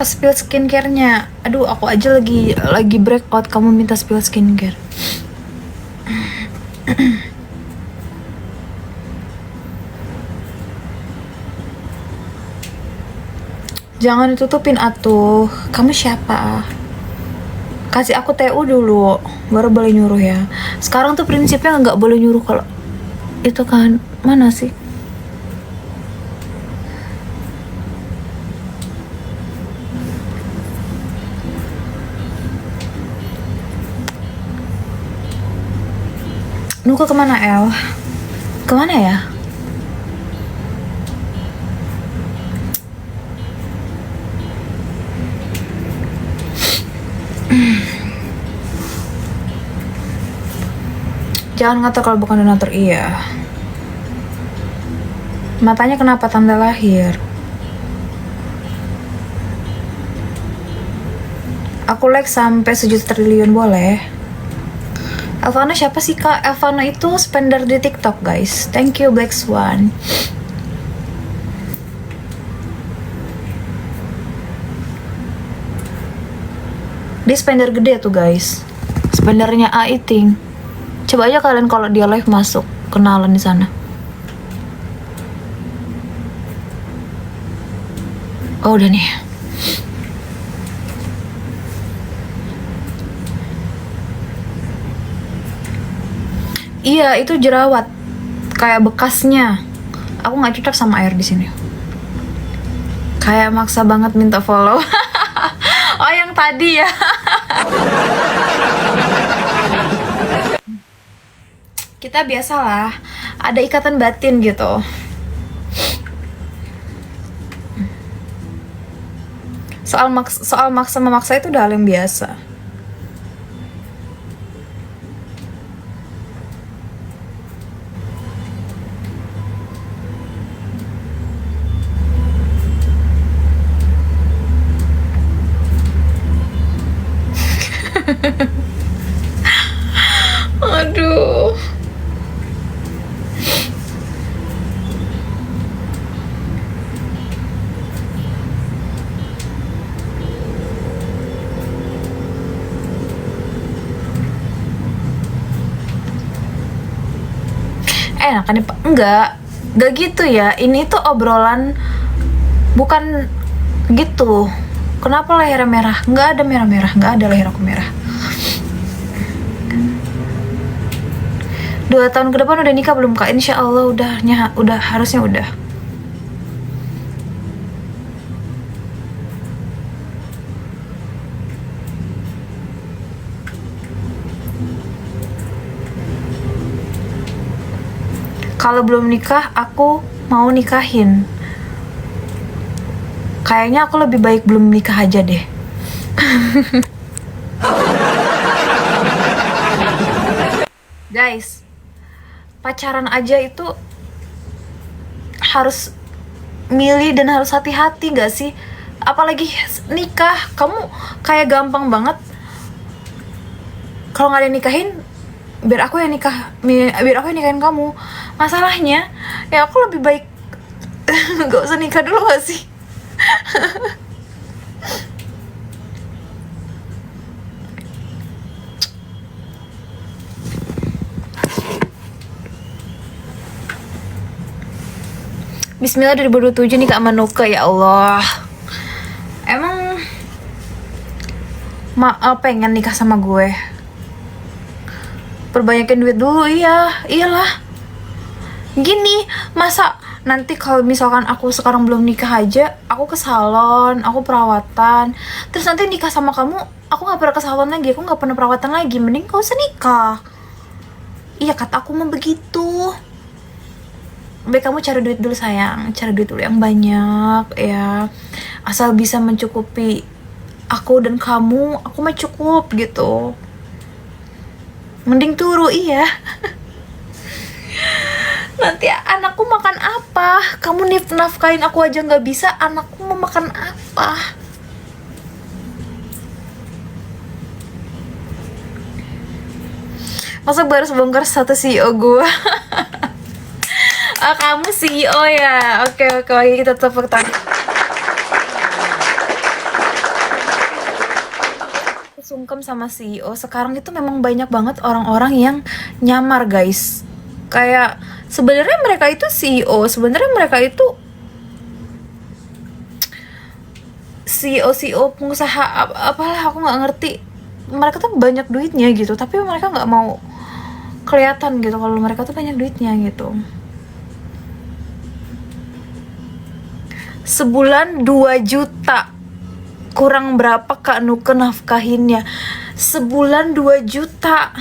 Spill skincare-nya. Aduh, aku aja lagi breakout, kamu minta spill skincare. Jangan ditutupin atuh. Kamu siapa? Kasih aku TU dulu, baru boleh nyuruh ya. Sekarang tuh prinsipnya nggak boleh nyuruh kalau itu kan. Mana sih? Nuka kemana, El? Kemana ya? Jangan ngatur kalau bukan donatur, iya. Matanya kenapa tanda lahir? Aku like sampai 1 triliun boleh. Elvana siapa sih kak? Elvana itu spender di TikTok guys. Thank you Black Swan. Dia spender gede tuh guys. Spendernya Aiting. Coba aja kalian kalau dia live masuk, kenalan di sana. Oh udah nih. Iya itu jerawat, kayak bekasnya. Aku nggak cocok sama air di sini. Kayak maksa banget minta follow. Oh yang tadi ya. Kita biasalah, ada ikatan batin gitu. Soal maksa memaksa itu udah hal yang biasa. Aduh. Enakan Pak? Enggak gitu ya. Ini tuh obrolan, bukan gitu. Kenapa lehernya merah? Nggak ada merah-merah, nggak ada leher aku merah. 2 tahun ke depan udah nikah belum kak? Insya Allah udah harusnya udah. Kalau belum nikah, aku mau nikahin. Kayaknya aku lebih baik belum nikah aja deh. Guys, pacaran aja itu harus milih dan harus hati-hati gak sih? Apalagi nikah, kamu kayak gampang banget. Kalau nggak ada yang nikahin, biar aku yang nikahin kamu. Masalahnya, ya aku lebih baik gak usah nikah dulu gak sih? Bismillah 2027 nih Kak Manuka, ya Allah. Emang pengen nikah sama gue? Perbanyakin duit dulu, iyalah. Gini, masa nanti kalau misalkan aku sekarang belum nikah aja, aku ke salon, aku perawatan, terus nanti nikah sama kamu, aku nggak pernah ke salon lagi, aku nggak pernah perawatan lagi, mending gak usah nikah. Iya kata aku mah begitu. Baik kamu cari duit dulu sayang, cari duit dulu yang banyak ya, asal bisa mencukupi aku dan kamu, aku mah cukup gitu. Mending turu, iya. Nanti anakku makan apa? Kamu nafkain aku aja nggak bisa, anakku mau makan apa? Masa gue harus bongkar satu CEO gue? Oh, kamu CEO ya? Oke, kita tepuk tangan. sungkem sama CEO. Sekarang itu memang banyak banget orang-orang yang nyamar, guys. Kayak sebenarnya mereka itu CEO, sebenarnya mereka itu CEO pengusaha apalah, aku nggak ngerti. Mereka tuh banyak duitnya gitu, tapi mereka nggak mau kelihatan gitu kalau mereka tuh banyak duitnya gitu. Sebulan 2 juta. Kurang berapa Kak Nuke nafkahinnya? Sebulan 2 juta.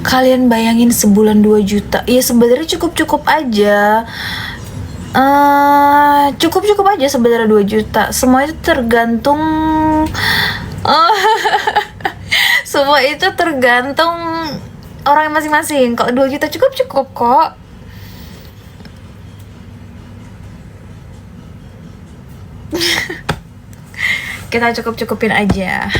Kalian bayangin sebulan 2 juta. Ya sebenarnya cukup-cukup aja. Cukup-cukup aja sebenarnya 2 juta. Semua itu tergantung semua itu tergantung orang masing-masing. Kok 2 juta cukup-cukup kok. Kita cukup-cukupin aja.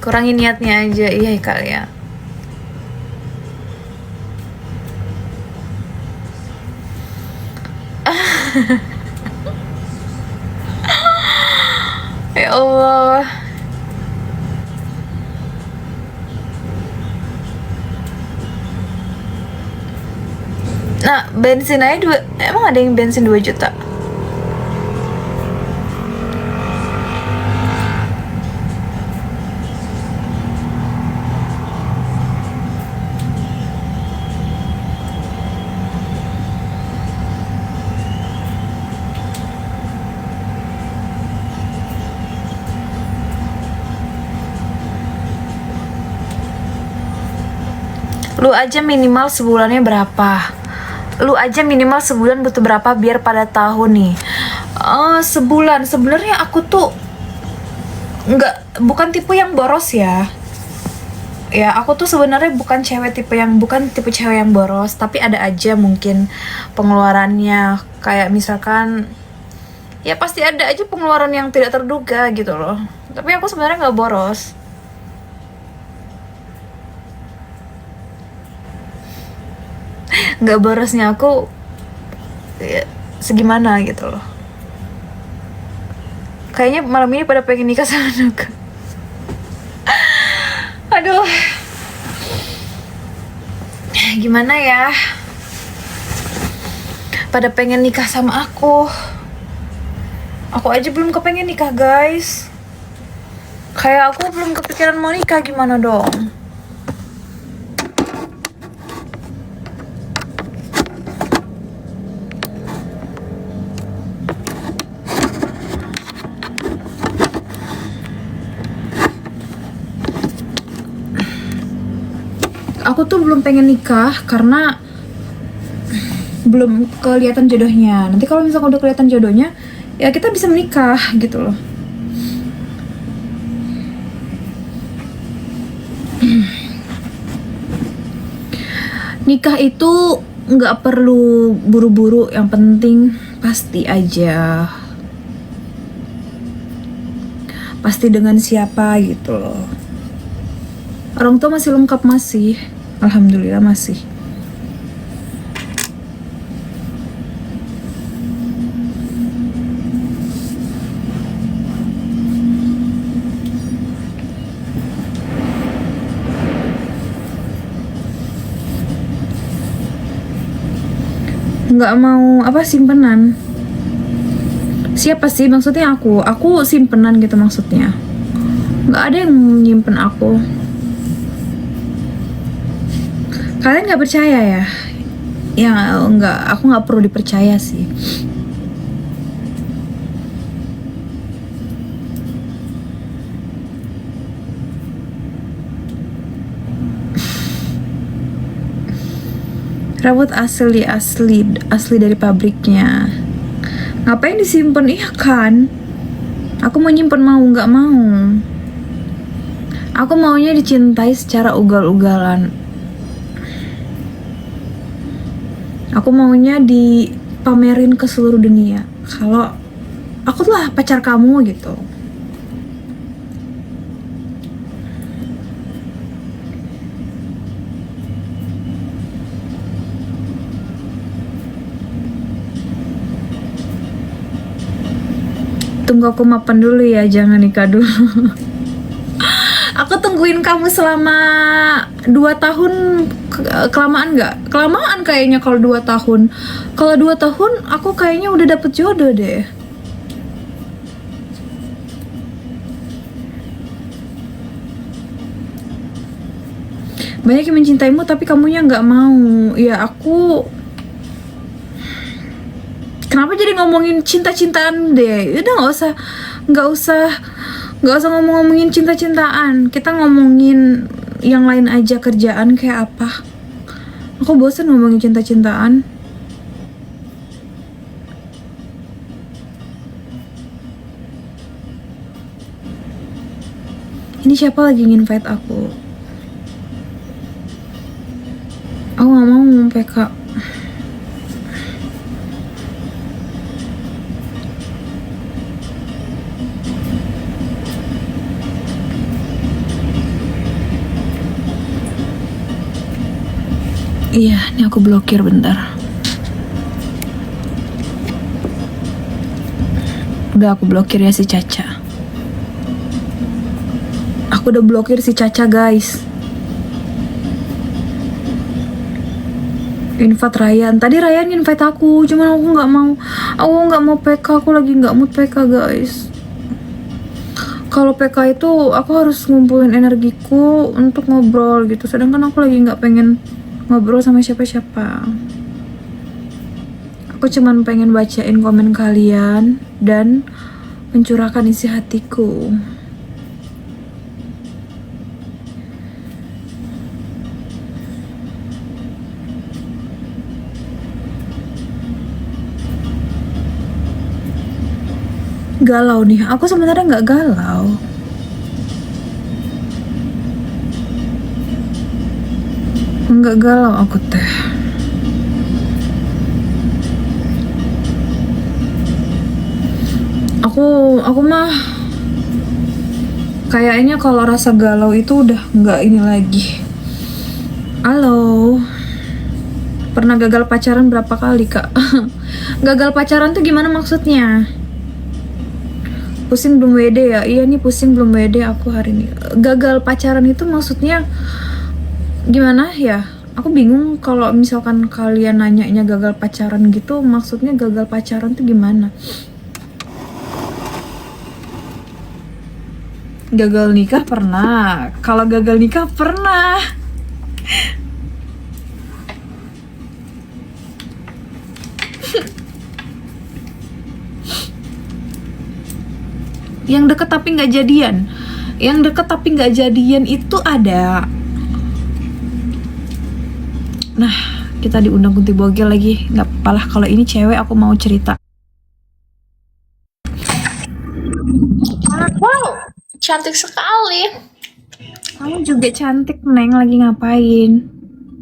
Kurangin niatnya aja, iya kali ya. Ya Allah. Nah, bensin aja emang ada yang bensin 2 juta? Lu aja minimal sebulannya berapa? Lu aja minimal sebulan butuh berapa biar pada tahun nih? Sebulan. Sebenarnya aku tuh bukan tipe yang boros ya. Ya, aku tuh sebenarnya bukan tipe cewek yang boros, tapi ada aja mungkin pengeluarannya. Kayak misalkan ya pasti ada aja pengeluaran yang tidak terduga gitu loh. Tapi aku sebenarnya nggak boros. Nggak borosnya aku ya, segimana gitu loh. Kayaknya malam ini pada pengen nikah sama Nuka. Aduh, gimana ya, pada pengen nikah sama aku aja belum kepengen nikah, guys. Kayak aku belum kepikiran mau nikah, gimana dong? Aku tuh belum pengen nikah karena belum kelihatan jodohnya. Nanti kalau misalnya udah kelihatan jodohnya, ya kita bisa menikah gitu loh. Nikah itu nggak perlu buru-buru, yang penting pasti aja. Pasti dengan siapa gitu loh. Orang tua masih lengkap, masih. Alhamdulillah masih. Nggak mau apa simpenan. Siapa sih maksudnya aku? Aku simpenan gitu maksudnya. Nggak ada yang nyimpen aku. Kalian nggak percaya ya? Ya nggak, aku nggak perlu dipercaya sih. Rambut asli dari pabriknya. Ngapain disimpan? Iya kan? Aku mau nyimpen, mau nggak mau. Aku maunya dicintai secara ugal-ugalan. Aku maunya pamerin ke seluruh dunia kalau aku tuh lah pacar kamu gitu. Tunggu aku mapan dulu ya, jangan nikah dulu. Aku tungguin kamu selama 2 tahun. Kelamaan nggak? Kelamaan kayaknya kalau 2 tahun. Kalau 2 tahun aku kayaknya udah dapet jodoh deh. Banyak yang mencintaimu tapi kamunya nggak mau. Ya aku, kenapa jadi ngomongin cinta-cintaan deh? Udah nggak usah ngomongin cinta-cintaan. Kita ngomongin yang lain aja, kerjaan kayak apa. Aku bosen ngomongin cinta-cintaan. Ini siapa lagi nge-invite aku? Aku gak mau PK. Iya, ini aku blokir bentar. Udah aku blokir ya si Caca. Aku udah blokir si Caca, guys. Invite Ryan. Tadi Ryan invite aku, cuman aku nggak mau. Aku nggak mau PK. Aku lagi nggak mood PK, guys. Kalau PK itu aku harus ngumpulin energiku untuk ngobrol gitu. Sedangkan aku lagi nggak pengen ngobrol sama siapa-siapa. Aku cuman pengen bacain komen kalian dan mencurahkan isi hatiku. Galau nih, aku sebenarnya nggak galau. Nggak galau aku teh. Aku mah kayaknya kalau rasa galau itu udah nggak ini lagi. Halo, pernah gagal pacaran berapa kali, Kak? Gagal pacaran tuh gimana maksudnya? Pusing belum WD ya? Iya nih, pusing belum WD aku hari ini. Gagal pacaran itu maksudnya gimana ya? Aku bingung kalau misalkan kalian nanyanya gagal pacaran gitu, maksudnya gagal pacaran tuh gimana? Gagal nikah pernah. Kalau gagal nikah pernah. Yang deket tapi nggak jadian. Yang deket tapi nggak jadian itu ada. Nah, kita diundang Kunti Bogel lagi. Nggak apa-apa lah, kalau ini cewek aku mau cerita. Wow, cantik sekali. Kamu juga cantik, Neng. Lagi ngapain?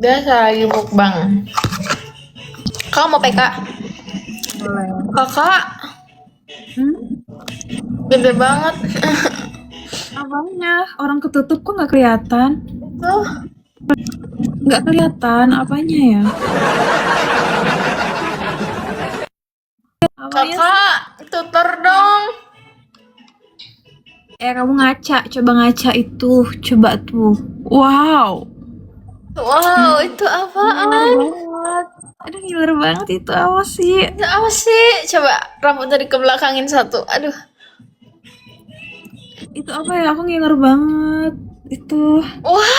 Biasa lagi mukbang. Kamu mau PK? Boleh. Kakak gede banget. Apanya? Orang ketutup kok nggak kelihatan? Tuh, Nggak kelihatan apanya ya? Apanya sih? kakak tutor dong. Kamu ngaca, coba ngaca itu, coba tuh. Wow. Wow, itu apaan? Banget. Aduh, ngiler banget itu, apa sih? Itu apa sih? Coba rambut dari kebelakangin satu. Aduh, Itu apa ya? Aku ngiler banget. Itu wah,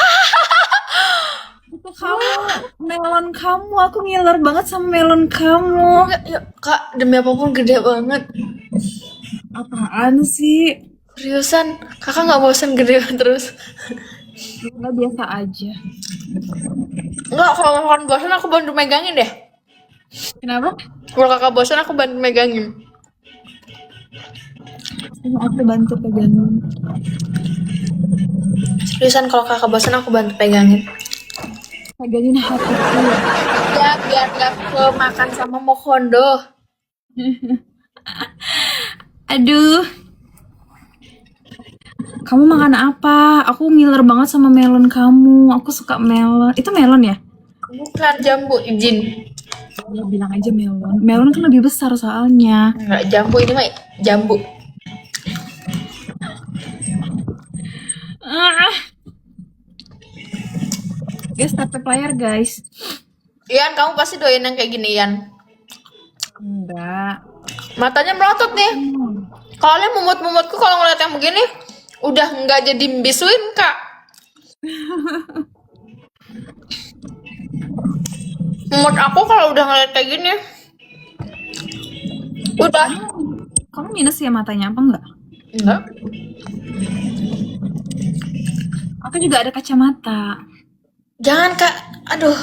kamu, melon kamu. Aku ngiler banget sama melon kamu. ya, kak demi apapun gede banget. Apaan sih? Seriusan, kakak nggak bosan gede terus? Nggak, biasa aja. Nggak, kalau makan bosan aku bantu megangin deh. Kenapa? Kalau kakak bosan aku bantu megangin. Aku bantu pegangin. Seriusan, kalau kakak bosan aku bantu pegangin. Pegangin hatiku. Ya biar nggak kemakan sama Mokondo. Aduh, kamu makan apa? Aku ngiler banget sama melon kamu. Aku suka melon. Itu melon ya? Bukan jambu, izin. Ya bilang aja melon. Melon kan lebih besar soalnya. Enggak jambu, ini mah jambu. Ah. Guys, tapi player guys. Ian, kamu pasti doyan yang kayak gini, Ian. Enggak. Matanya melotot nih. Kalian mumut-mumutku kalau ngeliat yang begini, udah nggak jadi bisuin, Kak. Mumut aku kalau udah ngeliat kayak gini, udah. Kamu minus ya matanya apa enggak? Enggak. Aku juga ada kacamata. Jangan, Kak. Aduh,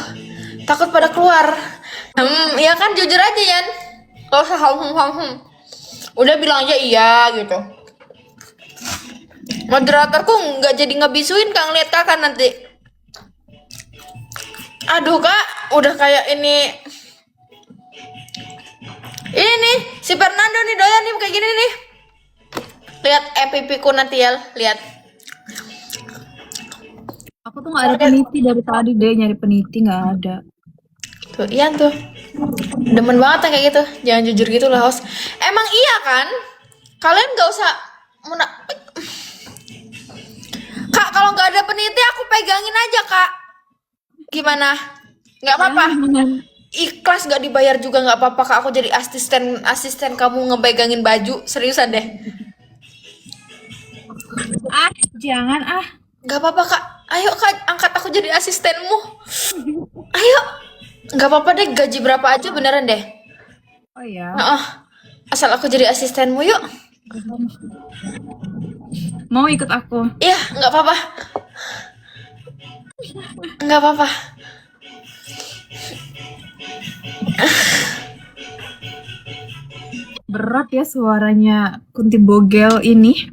takut pada keluar. Ya kan jujur aja, Yan. Gak usah Udah bilang aja iya gitu. Moderatorku nggak jadi ngebisuin Kak ngeliat Kakak nanti. Aduh, Kak, udah kayak ini. Ini nih, si Fernando nih doyan nih kayak gini nih. Lihat pipiku nanti ya, lihat. Aku tuh nggak ada peniti dari tadi deh, nyari peniti nggak ada. Tuh, Ian tuh. Demen banget yang kayak gitu. Jangan jujur gitu lah, host. Emang iya kan? Kalian nggak usah Kak, kalau nggak ada peniti aku pegangin aja, Kak. Gimana? Nggak apa-apa. Ikhlas nggak dibayar juga nggak apa-apa, Kak. Aku jadi asisten kamu ngebegangin baju. Seriusan deh. Ah, jangan ah. Nggak apa-apa, Kak. Ayo, Kak, angkat aku jadi asistenmu. Ayo. Nggak apa-apa deh, gaji berapa aja beneran deh. Oh ya. Asal aku jadi asistenmu, yuk. Mau ikut aku? Iya, nggak apa-apa. Nggak apa-apa. Berat ya suaranya Kunti Bogel ini.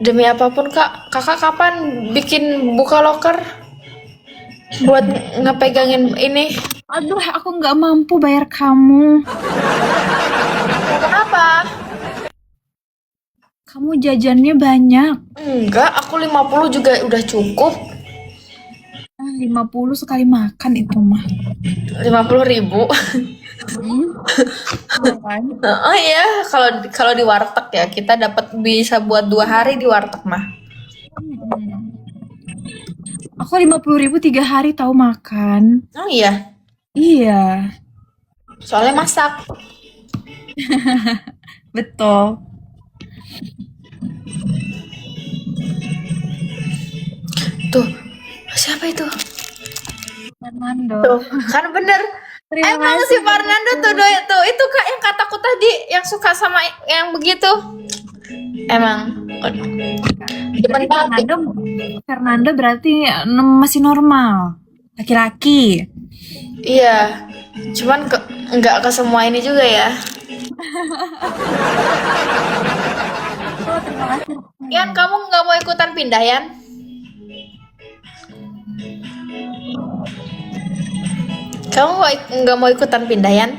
Demi apapun, Kak. Kakak kapan bikin buka loker? Buat ngepegangin ini. Aduh, aku nggak mampu bayar kamu. Kenapa? Kamu jajannya banyak. Enggak, aku 50 juga udah cukup. 50 sekali makan itu mah. 50.000. Oh iya, kalau di warteg ya kita dapat bisa buat 2 hari di warteg mah. Aku 50.000 3 hari tahu makan. Oh iya, Iya, soalnya masak. betul. Tuh, siapa itu? Fernando. Tuh, kan bener. Terima Emang kasih. si Fernando tuh tuh itu Kak yang kataku tadi yang suka sama yang begitu. Emang demen banget. Fernando berarti masih normal. Laki-laki. Iya, cuman nggak ke semua ini juga ya. Oh, terima kasih. Yan, kamu nggak mau ikutan pindah, Yan? Kamu nggak mau ikutan pindah, Yan?